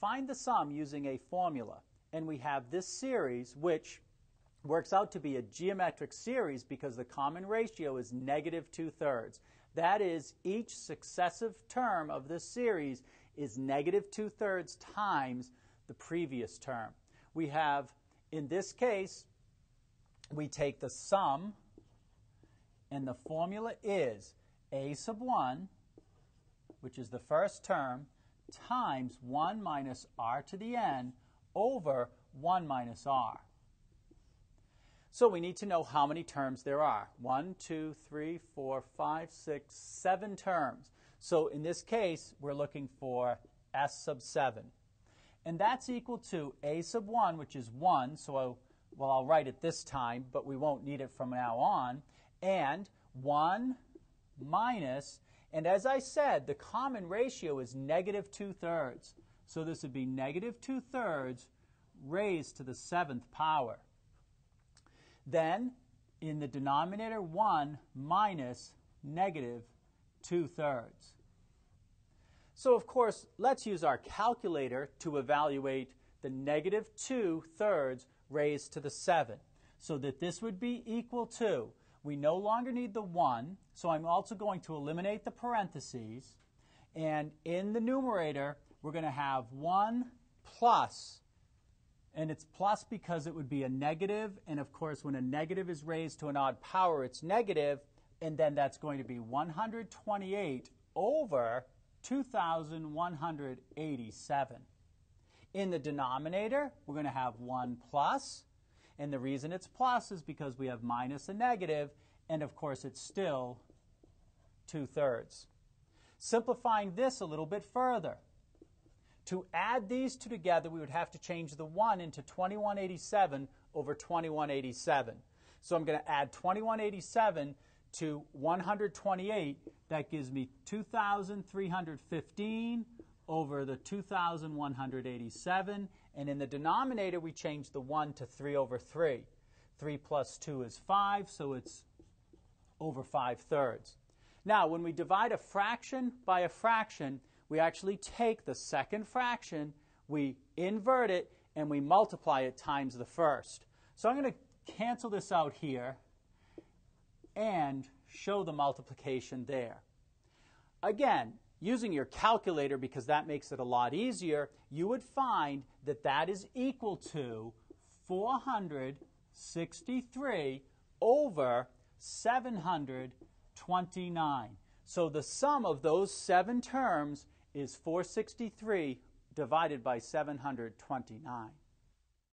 find the sum using a formula. And we have this series, which works out to be a geometric series because the common ratio is negative 2/3. That is, each successive term of this series is negative 2/3 times the previous term. We have, in this case, we take the sum, and the formula is a sub 1, which is the first term, times 1 minus r to the n over 1 minus r. So we need to know how many terms there are. 1, 2, 3, 4, 5, 6, 7 terms. So in this case, we're looking for s sub 7. And that's equal to a sub 1, which is 1. So I'll write it this time, but we won't need it from now on. And 1 minus, and as I said, the common ratio is negative 2/3. So this would be negative 2/3 raised to the 7th power. Then, in the denominator, 1 minus negative 2/3. So, of course, let's use our calculator to evaluate the negative 2/3 raised to the 7. So that this would be equal to, we no longer need the 1, so I'm also going to eliminate the parentheses. And in the numerator, we're going to have 1 plus, and it's plus because it would be a negative, and of course when a negative is raised to an odd power, it's negative, and then that's going to be 128 over 2,187. In the denominator, we're going to have 1 plus, and the reason it's plus is because we have minus a negative, and of course it's still 2/3. Simplifying this a little bit further, to add these two together, we would have to change the 1 into 2187 over 2187. So I'm going to add 2187 to 128. That gives me 2,315 over the 2,187. And in the denominator, we change the 1 to 3 over 3. 3 plus 2 is 5, so it's over 5/3. Now, when we divide a fraction by a fraction, we actually take the second fraction, we invert it, and we multiply it times the first. So I'm going to cancel this out here and show the multiplication there. Again, using your calculator, because that makes it a lot easier, you would find that that is equal to 463 over 729. So the sum of those 7 terms is 463 divided by 729.